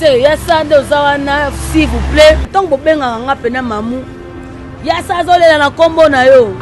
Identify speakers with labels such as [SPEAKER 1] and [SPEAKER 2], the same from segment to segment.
[SPEAKER 1] commissaire ya sande ozawana s'il vous plaît tant que benga nga pena mamu ya sazolela na kombo na yo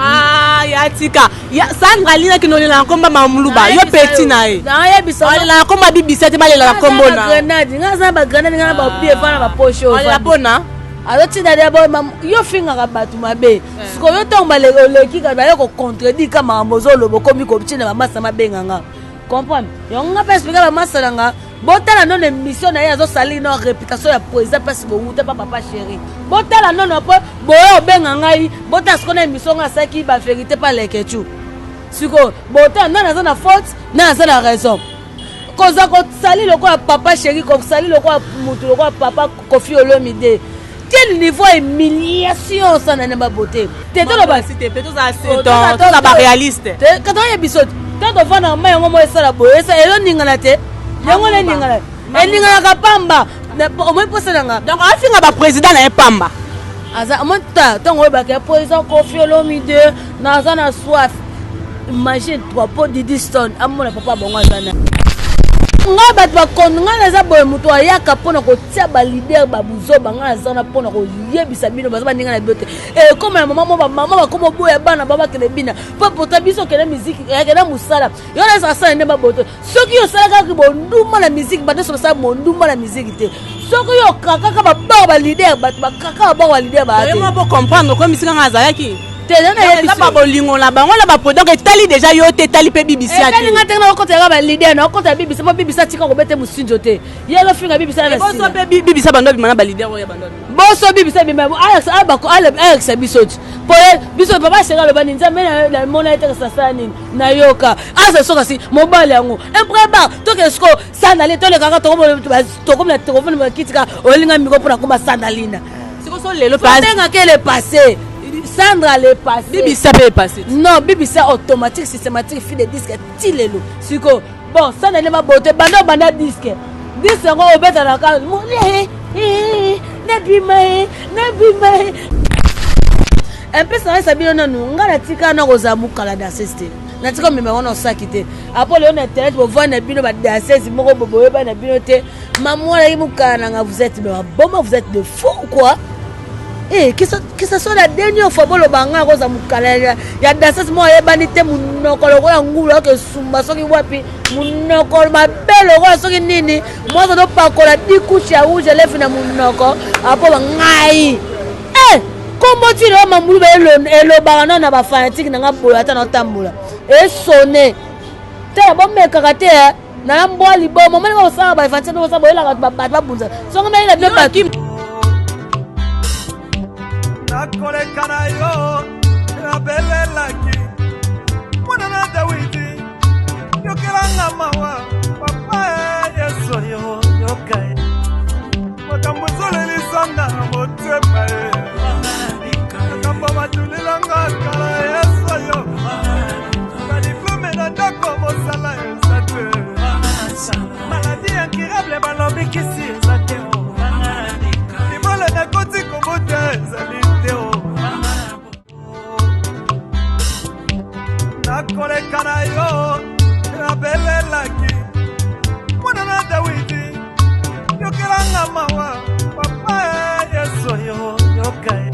[SPEAKER 2] ya tika ya Sandra lina kinolela na komba mamuluba yo petit na ye
[SPEAKER 1] ya biso
[SPEAKER 2] la komba bibisa te balela na kombo na
[SPEAKER 1] grenade nga za ba grenade nga ba pie fana ba poche o
[SPEAKER 2] la bona
[SPEAKER 1] aloti na debo yo finga ka batu mabe siko yo tomba le leki ka ba yo ko contredire kama mozo lobo komi ko tina ba masa mabenga nga comprendre yo nga pa expliquer ba masa nga botala non émission na yazo sali no réputation ya président parce que vous pas papa chéri botala non po boyo benga ngai botala ce qu'on a émission nga saki ba vérité pas les kechu siko botala non na faute na za raison koza ko sali le quoi papa chéri ko sali le quoi mutu le quoi papa Koffi Olomide quel niveau humiliation ça na ba beauté te to ba
[SPEAKER 2] cité peut ça c'est ça ba réaliste
[SPEAKER 1] quand on y épisode quand on va na mai ngo mo sala boye ça elo ningana te yango le ningala eninga ka pamba o mo posa nga
[SPEAKER 2] donc afinga ba président na pamba
[SPEAKER 1] aza monta tongo ba ka président Koffi Olomide na zana soif imagine trois pots de distance amona papa bongo zana nga bat ba konga na za boye muto ayaka pona ko tia ba leader ba buzo banga zana pona ko yebisa bino ba ninga na biote et comme la maman ba comme boye bana baba kele bina pa pota biso kele musique ya kele musala yo na sa sa ne ba boto soki yo sala ka bo nduma la musique ba so sa mo nduma la musique te soki yo kaka ba leader ba kaka ba leader ba te
[SPEAKER 2] moi pour comprendre comme musique nga zayaki
[SPEAKER 1] na
[SPEAKER 2] ba bolingo la bango la ba donc etali déjà yo te tali pe BBC ati
[SPEAKER 1] etali nga tena ko tera ba leader na ko ta BBC mo BBC tika ko bete musinjo te yelo finga BBC na
[SPEAKER 2] bo so pe BBC bando bi mana ba leader o ya bando
[SPEAKER 1] bo so BBC bi ma Alex abako Alex bisoti po biso papa sera le bani nzambe na mona ete sa sani na yoka asa soka si mobile yango impreba to que sko sandali to le kaka to ko na téléphone ba kitika olinga miko pona ko ba sandalina
[SPEAKER 2] siko so lelo
[SPEAKER 1] pas tenga que le passé Sandra le passé.
[SPEAKER 2] Bibisa peut passer.
[SPEAKER 1] Non, Bibisa automatique, systématique, fil de disque, tilelo. Siko. Bon, ça n'est pas beauté. Banda disque. Disque, on va mettre dans la case. Nabi. Un peu ça, ça vient nous. On a la tika na rozamu kala d'assister. Na tika mais on a ça quitté. Après le internet, vous voyez na bino ba d'assister, moko boboye ba na bino te. Maman la yimukana nga vous êtes bon, vous êtes de fou quoi. Eh, que ça soit la dernière fois pour le banga rosa mukala ya dasas mo yebanite munoko lokola ngulu ke sumba soki wapi munoko mabelo ko soki nini mo zo pakola dikuchi ya rouge lèvre na munoko apo ngai eh comment tu le mamulu elo bana na ba fanatique na ngabo ata na tambula e sonné te ba meka te na mbwa libo mo mali ko sa ba fanatique ko sa boyela ba bunza so ngame ila bien ba
[SPEAKER 3] nakole kanayo abelelaki mwana na Dawidi yokelanga mawa papa Yesu yokai wakambuzolelisanga na motema nakamba matulilanga kala Yesu kadiplome na ndako mosala ezate maladi incurable balobikisi ezate libole nakoti kobote ezali nakoleka na yo abelelaki mwana na Dawidi yokelanga mawa papa Yesu yokai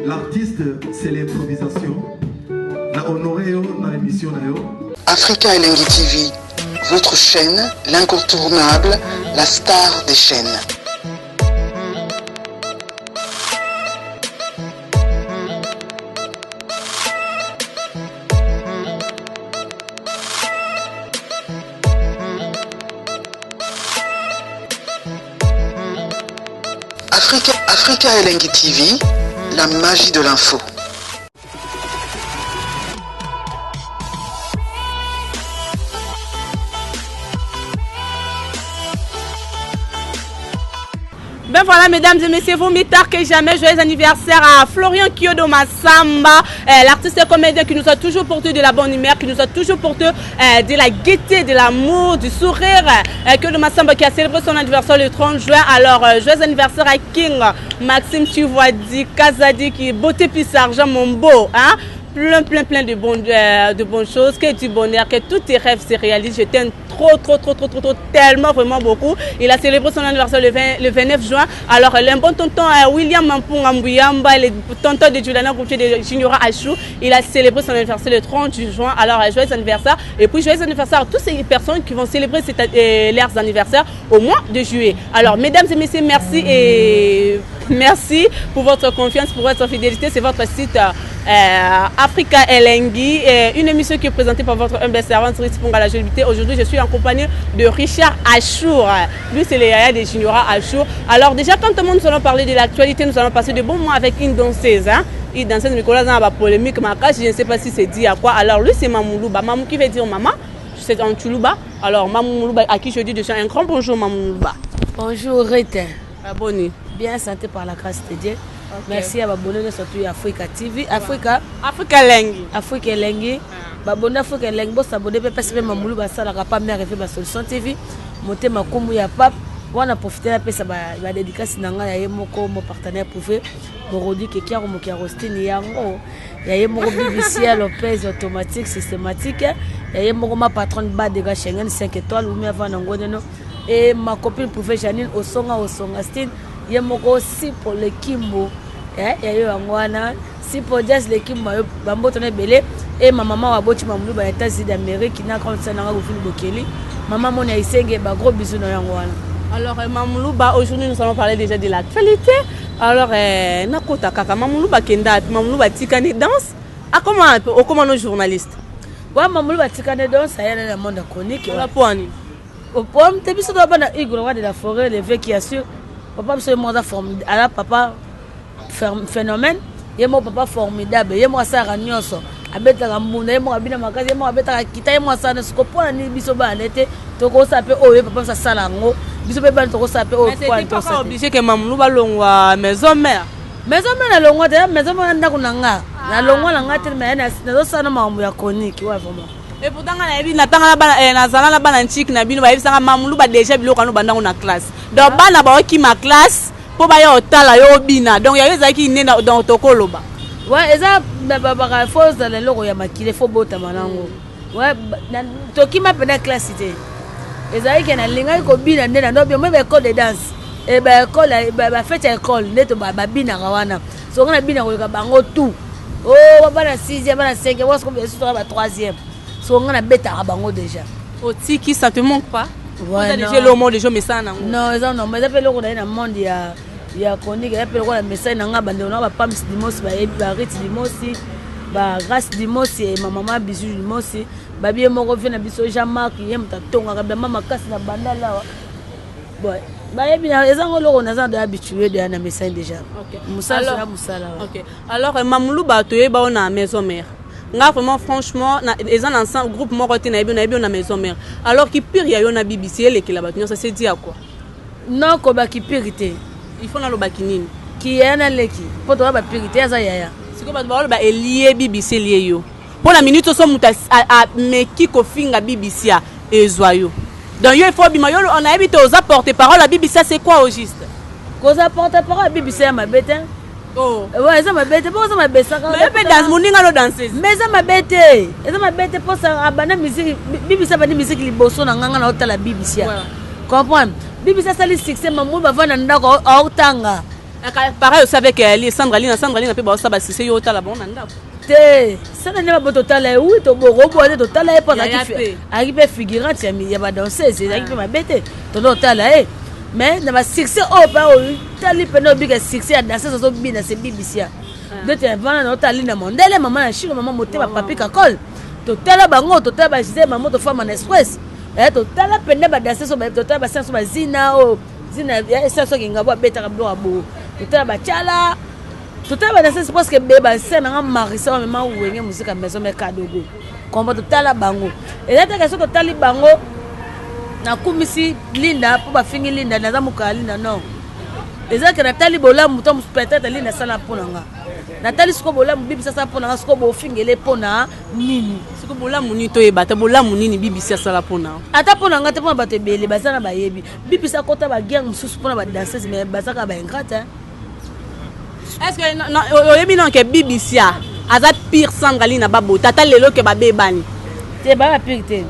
[SPEAKER 4] L'artiste, c'est l'improvisation. Na honoré dans l'émission.
[SPEAKER 5] Africa Elengi TV, votre chaîne, l'incontournable, la star des chaînes. Africa Elengi TV, la magie de l'info.
[SPEAKER 2] Ben voilà, mesdames et messieurs, vous mieux tard que jamais, joyeux anniversaire à Florian Kyodo Massamba, l'artiste et comédien qui nous a toujours porté de la bonne humeur, qui nous a toujours porté de la gaieté, de l'amour, du sourire. Kyodo Massamba qui a célébré son anniversaire le 30 juin. Alors, joyeux anniversaire à King, Maxime Tuvoadi, Kazadi, qui est beauté plus argent, mon beau, hein? Plein de bonnes choses, que du bonheur, que tous tes rêves se réalisent. Je t'aime trop, tellement, vraiment beaucoup. Il a célébré son anniversaire le 29 juin. Alors, le bon tonton William Mampunga Mbuyamba, le tonton de Juliana Goupier de Juniora Achou, il a célébré son anniversaire le 30 juin. Alors, joyeux anniversaire. Et puis, joyeux anniversaire à toutes ces personnes qui vont célébrer leurs anniversaires au mois de juillet. Alors, mesdames et messieurs, merci et merci pour votre confiance, pour votre fidélité. C'est votre site Africa Elengi, une émission qui est présentée par votre humble servante Risponga la Jolibité. Aujourd'hui, je suis en compagnie de Richard Achour. Lui, c'est le yaya de Juniora Achour. Alors déjà, quand tout le monde nous allons parler de l'actualité, nous allons passer de bons moments avec une danseuse. Une danseuse, Nicolas, dans la polémique, je ne sais pas si c'est dit à quoi. Alors lui, c'est Mamoulouba. Mamou qui veut dire maman, c'est en Toulouba. Alors Mamoulouba, à qui je dis déjà un grand bonjour Mamoulouba.
[SPEAKER 1] Bonjour Rita.
[SPEAKER 2] Bonne.
[SPEAKER 1] Bien santé par la grâce de Dieu. Okay. Merci à Babonne surtout Africa TV. Africa
[SPEAKER 2] Elengi.
[SPEAKER 1] Africa Elengi. Babonne Africa Elengi. Bon s'abonner parce que Mamoulou basala pas me arriver ma solution TV. Monter ma komu ya pap. On a profité la pesa ba dédicace nanga ya yemoko mon partenaire privé. Morodi ke kiaro mo kiarostini yango. Ya yemoko BBC Lopez automatique systématique. Ya yemoko ma patronne ba de Schengen 5 étoiles ou mi avant ngone no. Et ma copine privée Janine Osonga Stine. Yemoko aussi pour le Kimbo. Yayo angwana si pour jazz l'équipe bamboto na belé et ma maman wa boti mamulu ba États-Unis d'Amérique qui n'a quand ça na ngofini bokeli maman mon ya isenge ba gros bisous na yangwana. Alors Mamoulouba, aujourd'hui nous allons parler déjà de l'actualité. Alors nakota kaka Mamoulouba kenda Mamoulouba tikane danse a comment nos journalistes. Ouais Mamoulouba tikane danse ça y est dans le monde chronique la poani. Au pomme te biso do bana igro de la forêt les vecs qui assure papa c'est moi formidable ala papa phénomène yemo papa formidable yemo sara nyonso abeta ngambunda yemo abina makazi yemo abeta kita yemo sana sikopona ni biso ba lete toko sape oyo papa sa sala ngo biso pe ba toko sape oyo kwa to sa obligé que Mamoulouba longwa maison mère na longwa de maison mère ndako nanga na longwa na ngate mais na sana mambo ya chronique ouais vraiment. Et pourtant na yebi na tanga na zala na bana nchik na bino ba yebi sanga Mamoulouba déjà biloko no bandango na classe donc bana ba ki ma classe pour ba yo tala yo bina donc ya ezaki nena dans tokoloba ouais eza ba force dans le logo ya makile fo bota manango ouais toki ma pena classe ité ezaki na linga ko bina nena no bien même école de danse et ba école ba fête école neto ba bina kawana so ngana bina ko ka bango tout oh ba na 6e ba na 5e wa so ba 3e so ngana beta bango déjà otiki ça te manque pas. Ouais, déjà le monde déjà message nango. Non, ça non, mais ça fait le monde dans monde ya chronique, ça fait le message nanga bande on va pas dimos ba rit dimos ba grâce dimos et ma maman bisu dimos ba bien moko vient na biso Jean-Marc yem ta tonga ka mama kasi na banda là. Bon, ba yebi na ezango loko na za de habitué de na message déjà. OK. Musala. OK. Alors Mamoulouba to yeba on a maison mère. Nga vraiment franchement les gens ensemble groupe moko te na yebi na maison mère alors qui pire ya yo na BBC les qui là-bas ça se dit à quoi non ko ba qui périté il faut na lo ba kinini qui ya na leki po to ba périté ya za yaya siko ba ba lié BBC lié yo pour la minute so muta a meki ko finga BBC a ezoyo donc yo il faut bima yo on a évité aux apporter parole à BBC c'est quoi au juste qu'on apporte parole à BBC ma bête. Oh ouais ça m'a bête pour ça m'a bête ça mais peut dans moninga no danseuse mais ça m'a bête pour ça abana musique BBC ba musique liboso na nganga na hôtel BBC comprendre BBC ça les succès mamu ba vana ndako autanga pareil aussi avec Sandrine pe ba ça ba succès yo hôtel bon ndako te ça na ba total oui to borobo ale total e pas qui peut figurante ya ba danseuse qui peut ma bête to hôtel mais na ba succès au pas tali peno big succès à danser so bina c'est BBC de te vana na tali na mondele maman na chino maman motema papi kakol to tala bango to tala ba jise maman to femme en express to tala pende ba danser so ba to tala ba senso ba zina o zina esa soki ngabo betaka biloko bo totala bachala totala badansese parce que beba scène nga marisa mama wenge musique maison me kadogo komba totala bango ezata ke soki totali bango na kumisi linda po bafingi linda naza muka linda non ezaka natali bolamu to peut-être linda sala pona nga natali siko bolamu bibi sasa pona nga siko bofingele pona nini
[SPEAKER 2] siko bolamu ni to ebata bolamu nini bibi sala pona
[SPEAKER 1] ata pona nga te pona bato ebele bazana bayebi bibi sa kota ba gang mususu pona ba danseuse mais bazaka ba ingrate
[SPEAKER 2] est-ce que oyebi non ke bibi sia aza pire sangali na babo tata lelo ke babebani
[SPEAKER 1] te ba pire te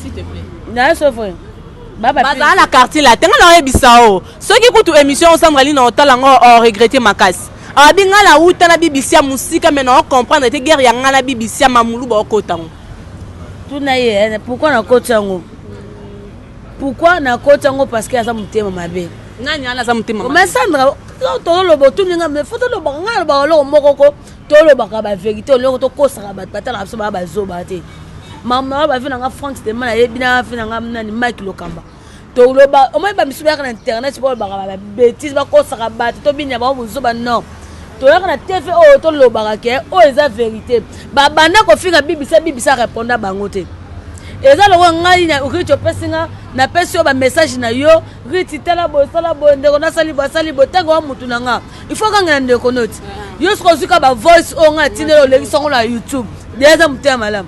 [SPEAKER 2] s'il te plaît
[SPEAKER 1] na sofre baba
[SPEAKER 2] baza na quartier la tenga na yebisa o soki kutu émission sangali na otala ngo o regretter makasi abinga na uta na bibisia musika mais na comprendre te guerre ya ngana bibisia mamulu ba okotango
[SPEAKER 1] tuna ye pourquoi na kotango parce que aza mutema mabe
[SPEAKER 2] nani ala za mutema
[SPEAKER 1] mais Sandra to lo botu ninga me foto lo banga ba lo moko to lo baka ba vérité lo to kosaka ba patala so ba zoba te mama ba vina nga France de mana yebina vina nga nani Mike Lokamba to lo ba o mai ba misuba na internet bo ba ba bêtise ba kosaka ba to binya ba bo zoba non to ya na TV o to lo baka ke o eza vérité ba banda ko finga bibisa répondre bango te eza lo ngai na ukito pesinga na pesi yo ba message na yo riti tala bo ndeko na sali bo tango mutu nanga il faut kanga ndeko note yo sko zuka ba voice o nga tinelo le songo na YouTube déjà mutema malam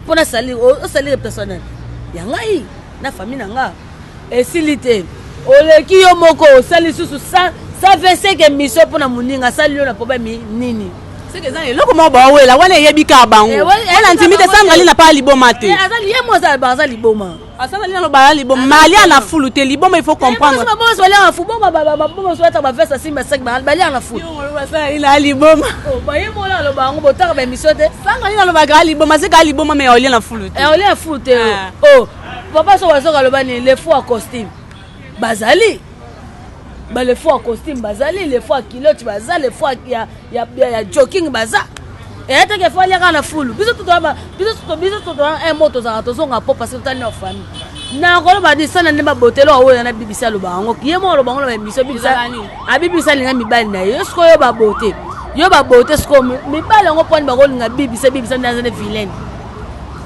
[SPEAKER 1] pona sali o sali personnel ya ngai na famille nanga esilite oleki yo moko sali susu 125 mission pona muninga sali yo na problème nini
[SPEAKER 2] c'est que ça eloko mo ba wela wana yebika bango wana intimité sangali na pa liboma te
[SPEAKER 1] azali ye mo za ba liboma
[SPEAKER 2] asana lino ba liboma mali ana fulu te liboma il faut comprendre
[SPEAKER 1] ba bo so la fu bomba ba bo so ta ba versa simba sek ba bali ana fu
[SPEAKER 2] yo sa ila liboma
[SPEAKER 1] oh ba ye mo la lo ba ngo botaka ba émission te
[SPEAKER 2] sangali na lo ba ga liboma c'est ga liboma mais oli na fulu te
[SPEAKER 1] oli na fulu te oh papa so wazo ka lo ba ni le fou à costume bazali ba le fou à costume bazali le fou à kilote bazali le fou ya jogging baza et ata ke fo leka na fulu biso to un moto za to zonga po parce que tani na famille na ko ba di sana ndeba botelo o na bibisa lo bango ye mo lo bango na bibisa a bibisa linga mibali na yo sko yo ba bote sko mibali ngo poni ba ko linga bibisa na zane vilaine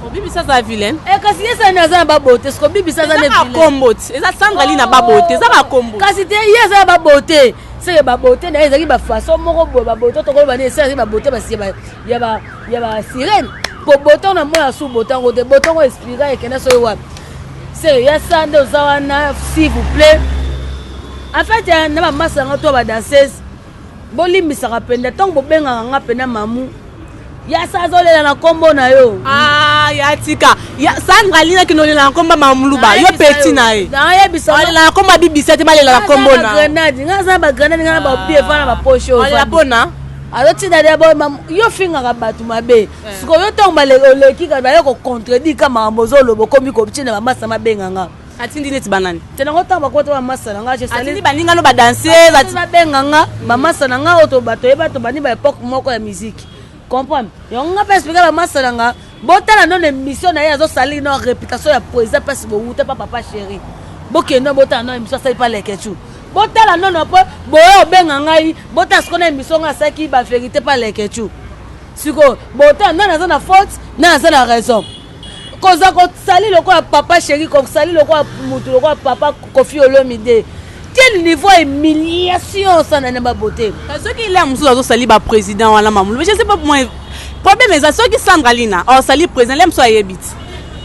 [SPEAKER 2] o bibisa za vilaine
[SPEAKER 1] e kasi yesa na za ba bote sko bibisa za ne vilaine
[SPEAKER 2] kombot eza sangali na ba bote za ba kombo
[SPEAKER 1] kasi te yesa ba bote c'est ba beauté na ezaki ba façon moko bo ba beauté to ko ba ne c'est ba beauté ba ya ba sirène po beauté na mo ya su beauté ngo te beauté ngo expliquer et kena so yo wapi c'est ya sande ozawana s'il vous plaît en fait na ba masanga to ba danseuse bolimbisa ka penda tongo bo benga nga pena mamu ya sazolela na kombo na yo
[SPEAKER 2] ya tika ya sangali na kinolela na komba mamuluba yo petit na ye
[SPEAKER 1] na ye bisala
[SPEAKER 2] na komba bibisa te balela na kombo na
[SPEAKER 1] grenade nga ba grenade nga ba pie fana ba poche o
[SPEAKER 2] ya bona
[SPEAKER 1] aloti na debo yo finga ka batu mabe siko yo tomba le oleki ka ba yo ko contredire kama mozolo bokomi ko bitina ba masa mabenga nga
[SPEAKER 2] atindi neti banani
[SPEAKER 1] tena ko tamba ko to ba masa nga je sali
[SPEAKER 2] atindi baninga no ba danser
[SPEAKER 1] ati mabenga nga ba masa nga oto bato yeba to bani ba époque moko ya musique comprendre yo nga pa expliquer ba masala nga botala non émission na yazo sali no réputation ya président parce bo uta papa chéri bokeno botala non émission ça pas les kechu botala non po boyo benga ngai botala ce qu'on a émission nga ça qui ba vérité pas les kechu siko botala non na faute na za la raison koza ko sali loko ya papa chéri ko sali loko ya mutu loko ya papa Kofi Olomide quel niveau humiliation ça n'a pas beauté
[SPEAKER 2] ceux qui l'aiment sous sali ba président wala mamulu je sais pas pour moi problème est ça ceux qui sangalina or sali président l'aime soit yebit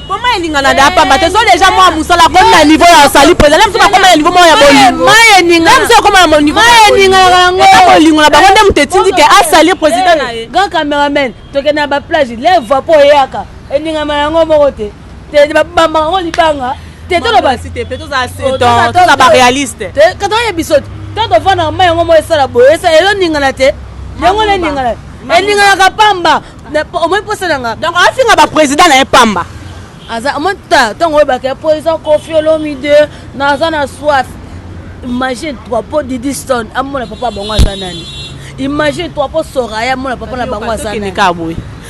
[SPEAKER 2] comment elinga na da pa batezo déjà moi musala comme na niveau ya sali président l'aime soit comme na niveau moi ya bolingo
[SPEAKER 1] mai eninga
[SPEAKER 2] l'aime soit comme na niveau
[SPEAKER 1] mai eninga ngo
[SPEAKER 2] bolingo na bango ndem tetindi ke a sali président na ye
[SPEAKER 1] grand cameraman to ke na ba plage lève po yaka eninga mango moko te ba bamba ngo libanga te to ba
[SPEAKER 2] cité plutôt ça c'est dans ba réaliste
[SPEAKER 1] te quand on y bisot tant on va na mai ngo mo esala boye ça elo ninga na te yango le ninga na eninga ka pamba au moins pour ça nga
[SPEAKER 2] donc a finga ba président na pamba
[SPEAKER 1] aza monta tongo ba ke président Kofi Olomide na zana soif imagine toi pour Didi Stone amona papa bango za nani imagine toi pour Soraya amona papa na bango za nani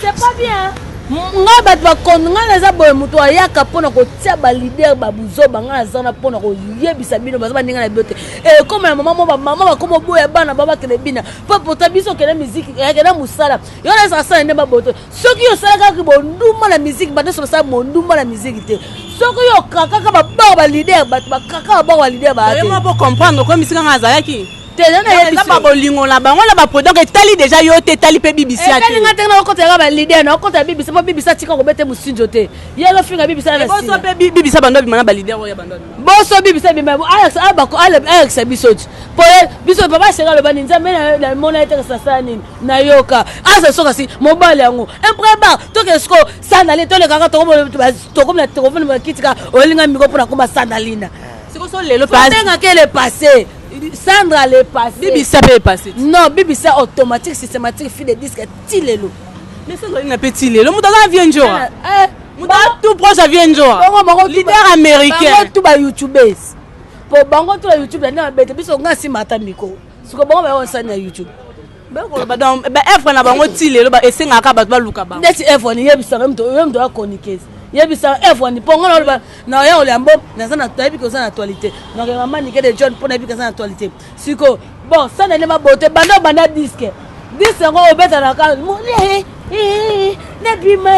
[SPEAKER 2] c'est
[SPEAKER 1] pas bien nga bato bakondo nga naza boye moto ayaka mpona kotia balider babuzoba nga naza na mpona koyebisa bino baza baninga na bio te ekoma na mama mo bamama bakoma boya bana babakende bina mpo pota biso okende miziki ekende mosala yo nazaka sala nde baboto soki osalaka bonduma na miziki bato basala monduma na miziki te soki yo kakaka babao balider bato bakaka babao balider baate
[SPEAKER 2] po comprendre ko misika nga azalaki
[SPEAKER 1] tezana
[SPEAKER 2] bolingo na bango na baprodonc etali déjà yo te etali mpe bibisia te
[SPEAKER 1] elinga te na okotaka balider na okota bibisa mpo bibisa tika kobete mosinjo te ye lofinga bibisa na
[SPEAKER 2] boso mpe bibisa bando bima na balider oyo bando
[SPEAKER 1] boso bibisa bima alex biso ti po biso papa shenga aloba nini nzambe na mona etekesa sala nini nayoka asa soka si mobali yango impreba toke siko sandali tolekaka tokomona telefone bakitika olinga miko mpona komba sandalina
[SPEAKER 2] sikoso lelo
[SPEAKER 1] tengaka le passé Sandra le passé.
[SPEAKER 2] Bibisa peut passer.
[SPEAKER 1] Non, Bibisa automatique, systématique, fille de disque, tilelo.
[SPEAKER 2] Mais ça doit pas tilelo. Mouta vient jour. Mouta tout proche vient jour. Leader américain.
[SPEAKER 1] Tout ba YouTubers. Pour bango tout la YouTube na bete biso ngasi mata miko. Siko bango ba on sa na YouTube.
[SPEAKER 2] Ba F na bango tilelo ba esenga ka ba luka bango.
[SPEAKER 1] Ndeti F ni yebisa mto akonikezi. Yebisa F1 pongo na ya olambo na sana tabi ko sana actualité donc maman ni de John pona bi ko sana actualité siko bon ça ne ma beauté banda disque ngo obeta na ka mole na bima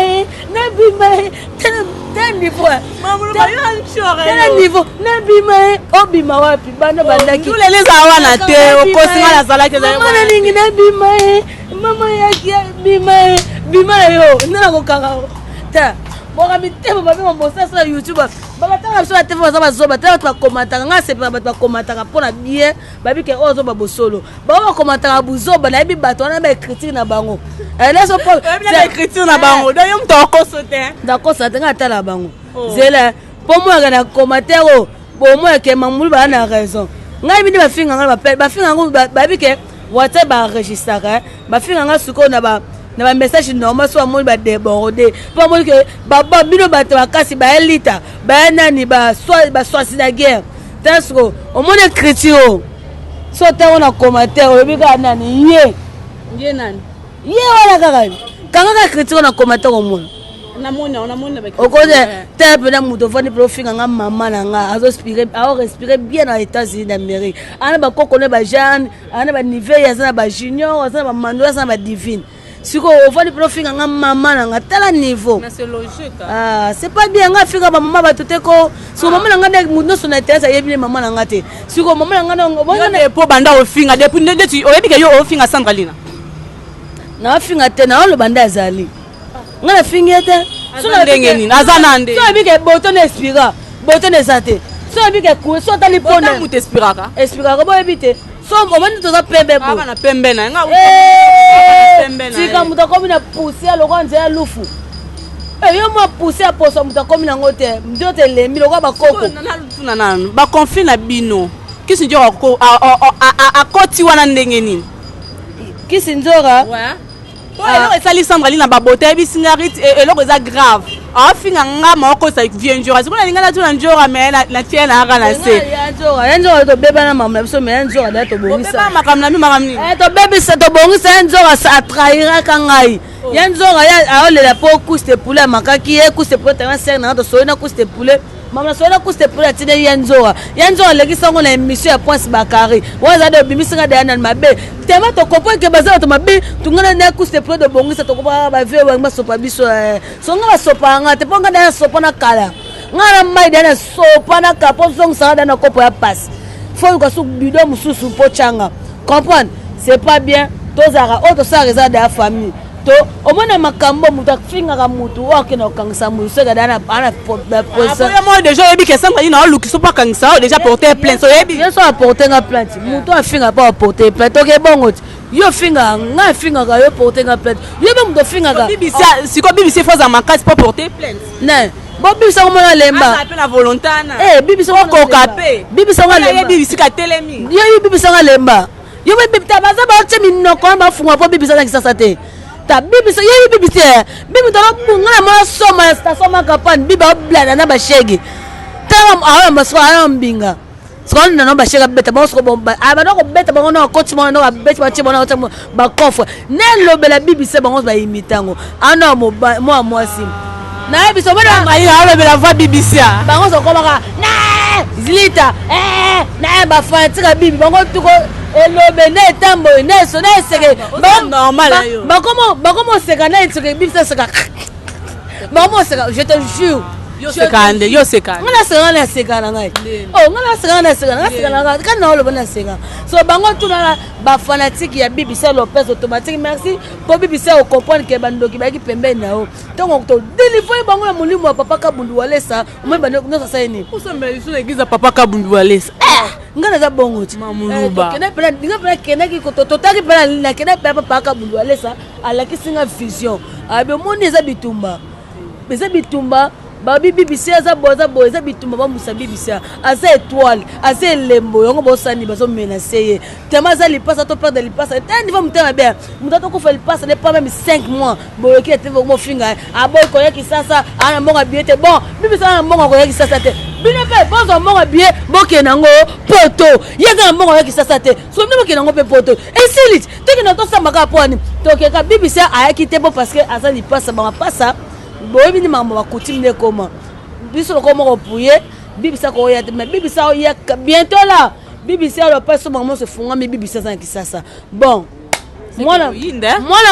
[SPEAKER 1] ten niveau
[SPEAKER 2] mamu ba yo chore
[SPEAKER 1] ten niveau na bima obima wapi banda ki
[SPEAKER 2] tous les awana te okosinga la sala ke za
[SPEAKER 1] mama ningi na bima mama ya bima yo na ko kanga ta boka mitemo babe mosa sur YouTube bakatanga sur la TV bazoba tala to komata nga sepa bato komata pona bien babi ke ozo babosolo ba komata buzoba na bi bato na ba critique na bango laisse pas
[SPEAKER 2] c'est critique na bango d'ailleurs mto ko sauter
[SPEAKER 1] d'accord ça nga tala bango zela po mo ga na commentaire bo mo ke mamulu ba na raison ngai bini ba finga nga ba finga ngo babi ke WhatsApp ba enregistrer ba finga nga suko na ba message normal so amoni ba débordé pas moi que baba bino bato bakasi ba elita ba nani ba soit la guerre tasco au monde critique so ta on commentaire obika nani ye nani ye wala kanga critique na commentaire au monde
[SPEAKER 2] na mona ba
[SPEAKER 1] okoze tape na muto fani profinga nga mama na nga azo respirer bien dans les États-Unis d'Amérique ana ba kokone ba jeune ana ba niveau ya sana ba junior ana ba mandora sana ba divine siko ovali profinga nga mama na nga tala niveau
[SPEAKER 2] mais c'est logique
[SPEAKER 1] c'est pas bien nga fika ba mama ba toteko siko mama na nga nek muno so na tesa yebile mama na nga te siko mama na nga no
[SPEAKER 2] bonga po banda ofinga depuis ndeti oyebika yo ofinga Sandralina
[SPEAKER 1] na ofinga te na lo banda azali nga na fingi te
[SPEAKER 2] so na ndenge nini azana nde
[SPEAKER 1] so bike boto na expira boto na sate so bike ku so tali pona
[SPEAKER 2] mu te expiraka
[SPEAKER 1] bo ebite so omani toza pembe bo
[SPEAKER 2] na pembe na nga pembe na
[SPEAKER 1] tika mutakomi na poussière loko nze ya lufu yo mo poussière poso mutakomi na ngote mdote lembi loko ba koko
[SPEAKER 2] na nanu ba conflit na bino kisi njora ko akoti wana ndenge nini
[SPEAKER 1] kisi njora
[SPEAKER 2] ouais eloko esali Sandralina babote ebisinga rit eloko eza grave afinga nga moko sa vient njora sikona linga na tuna njora me na tie na aka na se
[SPEAKER 1] ya njora to beba na mama biso me ya njora da to bongisa
[SPEAKER 2] beba makamna mi makamni
[SPEAKER 1] to bebisa to bongisa ya njora sa trahira ka ngai ya njora ya aolela po couste poulet makaki ye couste poulet tanga ser na to soina couste poulet mama soina couste poulet tine ya njora lekisa ngo na émission ya Prince Bakari waza de bimisinga de na mabe tema to kopo ke bazala to mabe tungana na couste poulet de bongisa to kopa ba vie wa sopa biso songa ba sopa nga te ponga na sopa na kala ngana mai dana sopa na kapo song sa dana kopo ya passe faut que sou bidon mususu po changa comprendre c'est pas bien tozara auto sa reza de la famille to omona makambo muta finga ka mutu okena okangisa muso ga dana ana
[SPEAKER 2] posa ya mo déjà yebi ke Sandralina o lukiso pa kangisa déjà porter plainte so yebi
[SPEAKER 1] yeso apporter nga plainte mutu afinga pa porter plainte ok bongo yo finga nga finga ka yo porter nga plainte yo be muto finga ka
[SPEAKER 2] bibisa siko bibisa faut za makasi pa porter plainte
[SPEAKER 1] ne bo bibisa ko mona lemba
[SPEAKER 2] a pe na volontana
[SPEAKER 1] bibisa ko kape bibisa ko lemba
[SPEAKER 2] bibisa ka telemi
[SPEAKER 1] yo bibisa ko lemba yo be bibita baza ba temi noko ba funga po bibisa na kisasa te ta bibisa yeyi bibisa bibi to bunga ma soma sta soma kapani biba oblana na bashege tama awa maswa ana mbinga on n'a pas cher bête, bon, bête, on coach, on a bête, on coffre. N'est la Bible, c'est bon, on va imiter. Ah non, moi, si. Na biso bana ngai ala bela voix BBC bango so komaka na zilita na ba fantika bibi bango tuko elobe na etambo na so na seke normal yo ba comment seka na seke bibi seka ba seka je te jure yo sekande ngala seka na ngai oh ngala seka na ngai kana olo bana seka so bango tuna ba fanatique ya BBC Lopez automatique merci pour BBC au comprendre que bandoki ba ki pembe na o donc to délivrer bango na mulimo papa Kabundu Walesa moi bando no sa ni usombe isu l'église papa Kabundu Walesa ngana za bongo ti mamuluba kena pena kena ki to taki pena na kena papa Kabundu Walesa ala ki singa vision abe moni za bitumba babi BBC za boza bitumba ba musa BBC aza étoile aza lembo yongo bosani bazo menacer tema za lipasa to perdre lipasa tani va mutema bien mutato ko fa lipasa ne pas même 5 mois boyoki ete mo finga aboy ko yaki sasa ana monga biete bon BBC ana monga ko yaki sasa te bino pe bozo monga bie boke nango poto yega monga yaki sasa te so bino boke nango pe poto et silit teki na to samba ka poni to ke ka BBC ayaki te bo parce que aza lipasa ba pasa boyebi ni mambo bakutime comment biso comment repouiller bibisa ko ya mais bibisa ya bientôt là bibisa le passe maman se fonga mais bibisa ça qui ça bon moi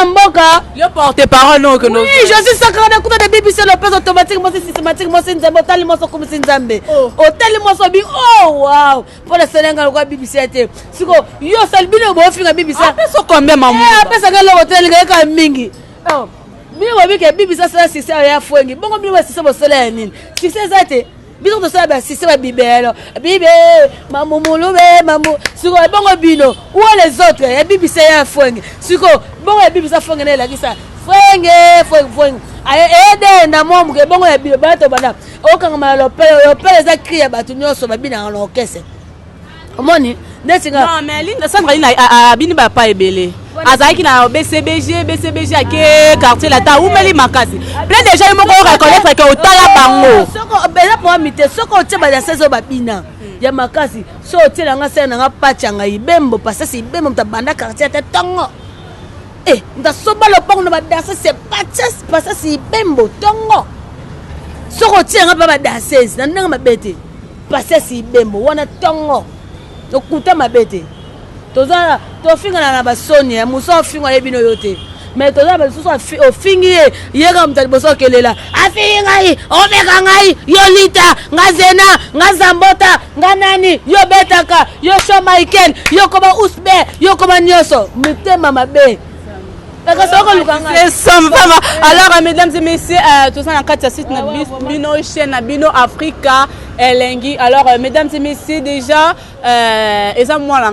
[SPEAKER 1] mboka
[SPEAKER 2] yo porte parole non que nous
[SPEAKER 1] oui je suis sacré de côté de bibisa le passe automatiquement systématiquement c'est nzambe tali mo so comme c'est nzambe tali mo so bi oh wow pour la selenga ko bibisa te siko yo salbino bo finga bibisa
[SPEAKER 2] so combien maman
[SPEAKER 1] pesa ngalo hotel ngaka mingi oh biwa bike bibi sasa sisi ya fwengi bongo biwa sisi bosela nini sisi zate biso to sala ba sisi ba bibelo bibe mamumulube mamu siko bongo bino ou les autres ya bibi sa ya fwengi siko bongo ya bibi sa fwengi na la kisa fwengi aye ede na momu ke bongo ya bibi bato bana okanga malopele za kriya batu nyoso babina na okese omoni netinga
[SPEAKER 2] non mais Linda Sandra ina abini ba pa ebele azaki na BCBG ake quartier la ta umeli makasi plein de gens moko reconnaître que otala bango
[SPEAKER 1] soko bela pour mité soko tie ba saison babina ya makasi so tie nga sena nga pachanga ibembo parce que ibembo mtabanda quartier te tongo ndasoba lo pongo ba danser c'est pachas parce que ibembo tongo soko tie nga ba danser na nga mabete parce que ibembo wana tongo okuta mabete toza to finga na basoni ya muso finga lebino yote mais toza ba suso ofingi yega mutali boso kelela afinga yi omeka ngai yolita ngazena ngazambota nganani yo betaka yo show Michael yo koma usbe yo koma nyoso mutema mabe.
[SPEAKER 2] Alors mesdames et messieurs, tout ça dans 4 sites Bino chaîne Bino Africa Elengi. Alors mesdames et messieurs déjà et ça moi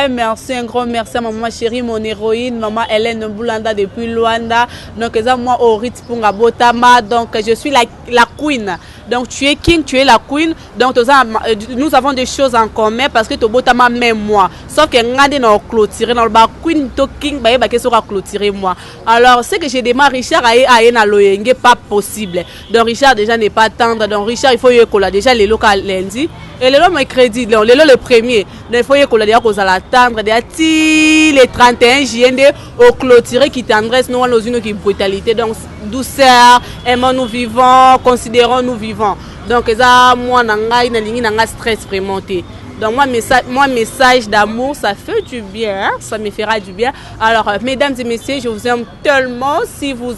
[SPEAKER 2] merci un grand merci à maman chérie mon héroïne maman Hélène Boulanda depuis Luanda. Donc ça moi au Ritz Punga Botama donc je suis la queen. Donc tu es king, tu es la queen. Donc nous avons des choses en commun parce que tu botama même moi. Sauf que ngade na clôturer dans le bas queen to king ba ke sera clôturer moi. Alors ce que j'ai demandé Richard a na loyenge pas possible. Donc Richard déjà n'est pas tendre. Donc Richard il faut y coller déjà les locaux lundi et le mercredi donc le premier. Donc il faut y coller déjà cause à la tendre déjà les 31 juillet au clôturer qui tendresse nous dans une qui brutalité. Donc douceur, aimons nous vivants, considérons nous vivants. Donc ça moi nangai na lingi nanga stress vraiment. Donc moi message d'amour ça fait du bien, ça me fera du bien. Alors mesdames et messieurs, je vous aime tellement. Si vous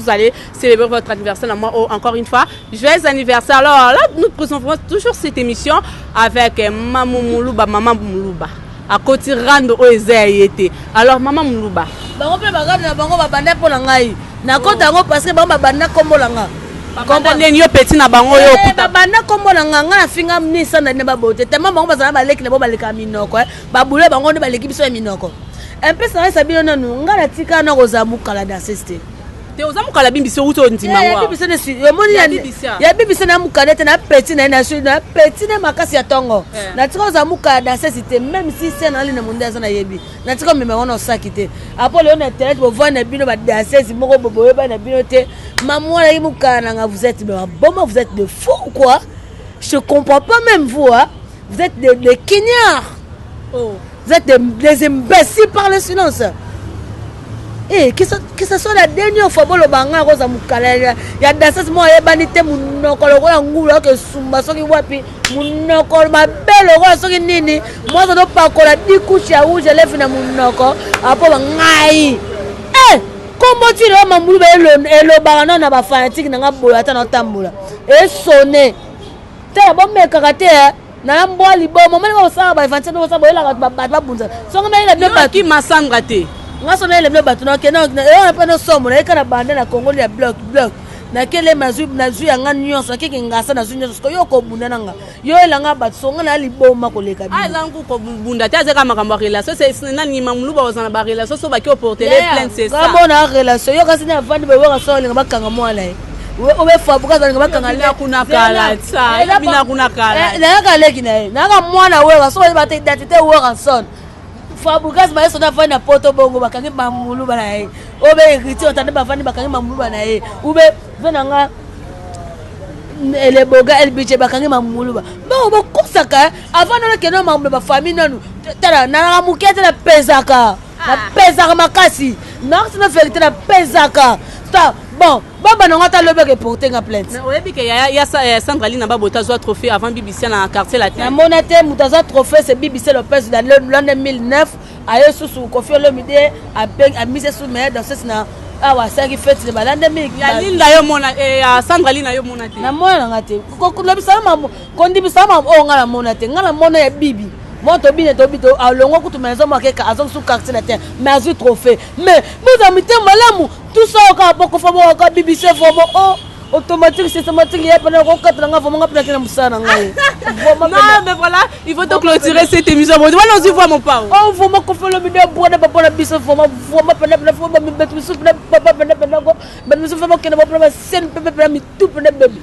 [SPEAKER 2] allez célébrer votre anniversaire, moi encore une fois, joyeux anniversaire. Alors là nous présentons toujours cette émission avec Maman Muluba. À côté rando oezayete. Alors Maman Muluba.
[SPEAKER 1] Bango pe bagana bango babanda pour ngai. Na kota ngo parce que bango babanda kombo langa.
[SPEAKER 2] Kombo neni yo petit na bango yo kuta.
[SPEAKER 1] Babanda kombo langa nga finga mnisa na neba bote. Tellement bango bazana baleki na bo baleka minoko. Babule bango ne baleki biso minoko. Un peu ça ça bino nanu nga na tika na kozamu kala da sister.
[SPEAKER 2] Te ozamu kala bimbiso uto ndima wa.
[SPEAKER 1] Ya bibisa ne si yo moni ya bibisa na mukanete na petit na su na petit na makasi ya tongo. Na tika ozamu kala da sister même si c'est na lina munda sana yebi. Na tika meme wana sakite. Apo le on internet bo voir na bino ba danser moko bobo ba na bino te. Maman la mukana nga vous êtes de fou quoi. Je comprends pas même vous hein. Vous êtes des quignards.
[SPEAKER 2] Oh.
[SPEAKER 1] Vous êtes des imbéciles par le silence. Et que ce soit la dernière fois que le banga rosa mukala ya danseuse mo ebanite munoko lokola ngulu ke sumba soki wapi munoko mabelo ko soki nini moi ça doit pas kola 10 couches ya rouge lève na munoko apo ngai comment tu le mamulu elo bana na ba fanatique na ngabo ata na tambula et sonner te ba meka te na mbwa libomo mali ko sa ba fanatique no sa boyela ba bunza songa na ile ba
[SPEAKER 2] qui m'assemble te
[SPEAKER 1] ngaso na ile bato na ke na e pa no somo na kana bande na Congo ya bloc na kele mazu na zu ya nga nyonso ke ngasa na zu nyonso ko yo ko bunda nanga yo elanga bato songa na liboma ko leka bi
[SPEAKER 2] zangu ko bunda te azeka makambo relation c'est nani mamulu ba ozana ba relation so ba ki porter les plaintes c'est ça
[SPEAKER 1] kama na relation yo kasi na vandi ba waka so lenga bakanga mwana obe fa buka zanga bakanga
[SPEAKER 2] le kuna kala tsa bina kuna kala
[SPEAKER 1] na ka leki na na ka mwana wewa so ba te identité wewa son Fabukas ba so na fani na poto bongo bakangi mamulu bana ye obe riti otande ba fani bakangi mamulu bana ye ube venanga ele boga el biche bakangi mamulu ba bo kosaka avant na keno mamulu ba famille nanu tala na mukete na pesaka na pesaka makasi na sina vérité na pesaka ça bon baba na ngata lobe ke porter nga plainte
[SPEAKER 2] na oyebi ke ya Sandraline na babota zo trophée avant BBC na quartier latin
[SPEAKER 1] na monate mutaza trophée c'est BBC Lopez dans l'an 2009 ayo susu Koffi Olomide a mise sous mer dans ce na awa saki fête de l'an 2000
[SPEAKER 2] ya linda yo mona Sandraline yo monate
[SPEAKER 1] na mona ngate ko lobisa mama kondi bisa mama o ngala monate ngala mona ya bibi moto bine to bito alongo kutu maison makeka azo sous quartier latin mais azu trophée mais vous amite malamu tout ça ka poko famo ka BBC famo automatique systématique y a pas de quatre nga famo nga pena kena musana ngai
[SPEAKER 2] non mais voilà il faut donc clôturer cette émission bon voilà on se voit mon père
[SPEAKER 1] on famo ko felo mi de boda papa na biso famo pena famo mi betu su papa pena go ben mi su famo kena papa sen papa mi tout pena bébé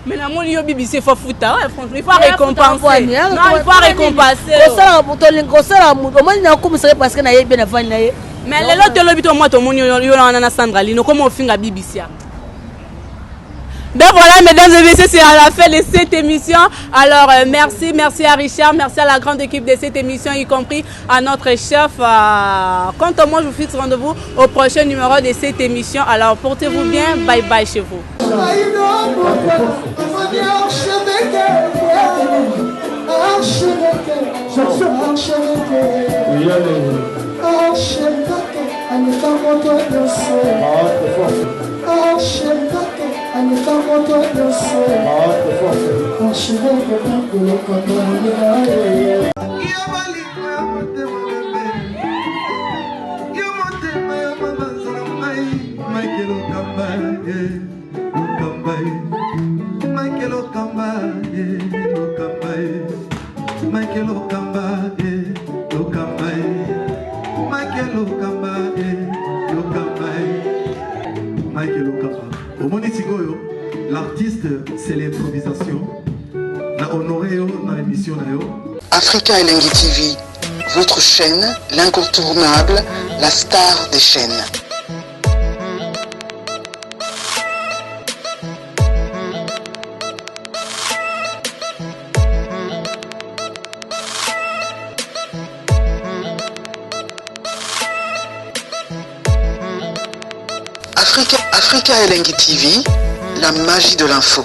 [SPEAKER 2] mais la mon yo BBC faut fouta ouais franchement il faut récompenser non il faut récompenser
[SPEAKER 1] ça moto lingo ça moto moi na komisa parce que na ye bien avant na ye
[SPEAKER 2] mais les autres lobito moi to mon yo na Sandraline comment on finga BBC. Ben voilà, mesdames et messieurs, c'est à la fin de cette émission. Alors, merci à Richard, merci à la grande équipe de cette émission, y compris à notre chef. Quant à moi, je vous fixe rendez-vous au prochain numéro de cette émission. Alors, portez-vous bien, bye bye chez vous.
[SPEAKER 4] L'artiste, c'est l'improvisation. La honoré dans l'émission.
[SPEAKER 5] Africa Elengi TV, votre chaîne, l'incontournable, la star des chaînes. Africa Elengi TV, la magie de l'info.